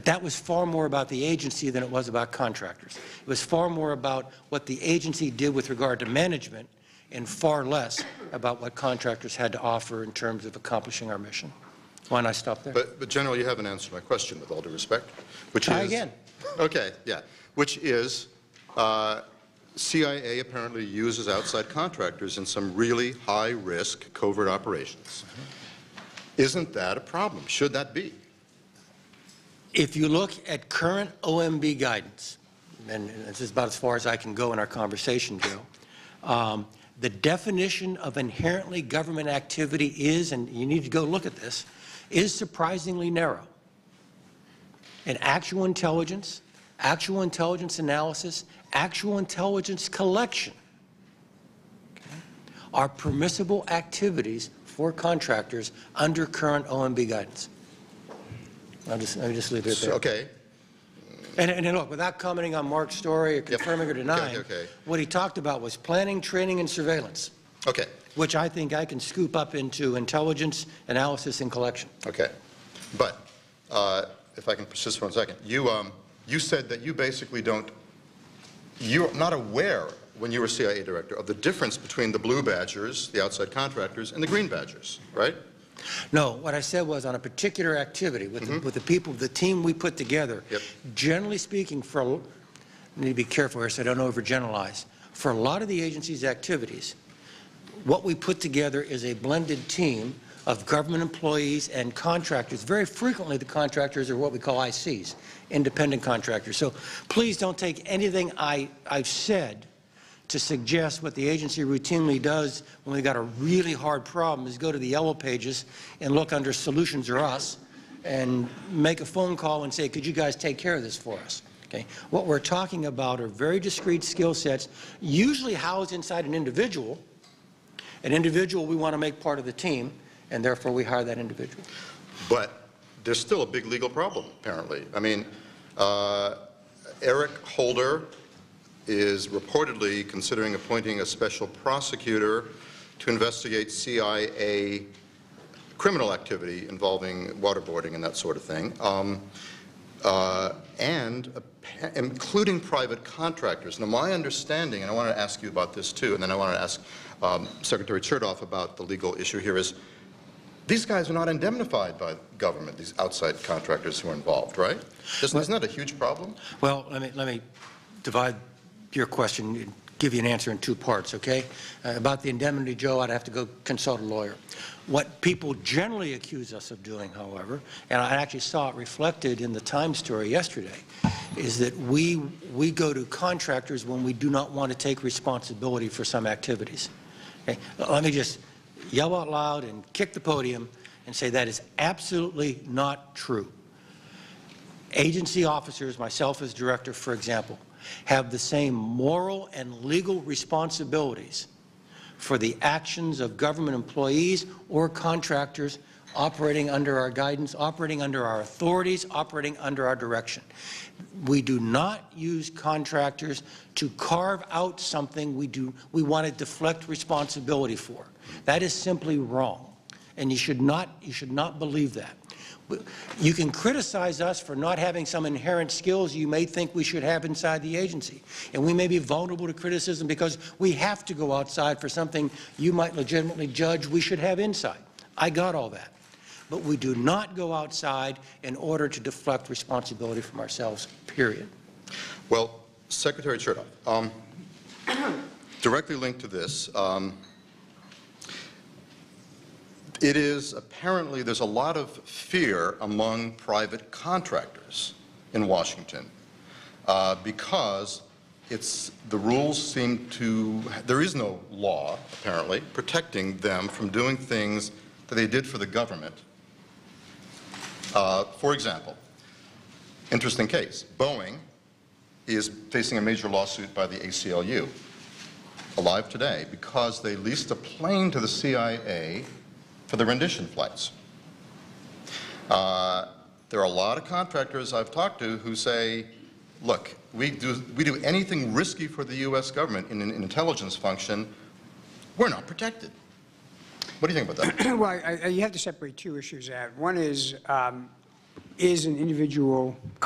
that was far more about the agency than it was about contractors. It was far more about what the agency did with regard to management and far less about what contractors had to offer in terms of accomplishing our mission. Why don't I stop there? But General, you haven't answered my question, with all due respect, which Try is... again. Okay, yeah. Which is, CIA apparently uses outside contractors in some really high-risk covert operations. Isn't that a problem? Should that be? If you look at current OMB guidance, and this is about as far as I can go in our conversation, Joe, the definition of inherently government activity is, and you need to go look at this, is surprisingly narrow. And actual intelligence analysis, actual intelligence collection are permissible activities for contractors under current OMB guidance. Let me just leave it there. Okay. And look, without commenting on Mark's story or confirming or denying, what he talked about was planning, training, and surveillance. Okay. Which I think I can scoop up into intelligence, analysis, and collection. Okay. But if I can persist for 1 second, you said that you basically you're not aware, when you were CIA director, of the difference between the blue badgers, the outside contractors, and the green badgers, right? No, what I said was on a particular activity with, with the people, the team we put together, generally speaking, I need to be careful here so I don't overgeneralize. For a lot of the agency's activities, what we put together is a blended team of government employees and contractors. Very frequently the contractors are what we call ICs, independent contractors. So please don't take anything I've said to suggest what the agency routinely does when we've got a really hard problem is go to the yellow pages and look under solutions or us and make a phone call and say, could you guys take care of this for us? Okay. What we're talking about are very discrete skill sets, usually housed inside an individual. An individual we want to make part of the team, and therefore we hire that individual. But there's still a big legal problem, apparently. I mean, Eric Holder is reportedly considering appointing a special prosecutor to investigate CIA criminal activity involving waterboarding and that sort of thing, and including private contractors. Now, my understanding, and I want to ask you about this too, and then I want to ask Secretary Chertoff about the legal issue here, is these guys are not indemnified by government, these outside contractors who are involved, right? Isn't that a huge problem? Well, let me divide your question and give you an answer in 2 parts, okay? About the indemnity, Joe, I'd have to go consult a lawyer. What people generally accuse us of doing, however, and I actually saw it reflected in the Times story yesterday, is that we go to contractors when we do not want to take responsibility for some activities. Okay? Let me just yell out loud and kick the podium and say that is absolutely not true. Agency officers, myself as director, for example, have the same moral and legal responsibilities for the actions of government employees or contractors operating under our guidance, operating under our authorities, operating under our direction. We do not use contractors to carve out something we want to deflect responsibility for. That is simply wrong, and you should not believe that. You can criticize us for not having some inherent skills you may think we should have inside the agency. And we may be vulnerable to criticism because we have to go outside for something you might legitimately judge we should have inside. I got all that. But we do not go outside in order to deflect responsibility from ourselves, period. Well, Secretary Chertoff, directly linked to this, it is apparently there's a lot of fear among private contractors in Washington because the rules seem to, there is no law apparently protecting them from doing things that they did for the government. For example, interesting case, Boeing is facing a major lawsuit by the ACLU, alive today, because they leased a plane to the CIA for the rendition flights. There are a lot of contractors I've talked to who say, look, we do anything risky for the U.S. government in an intelligence function, we're not protected. What do you think about that? Well, you have to separate 2 issues out. One is is an individual contractor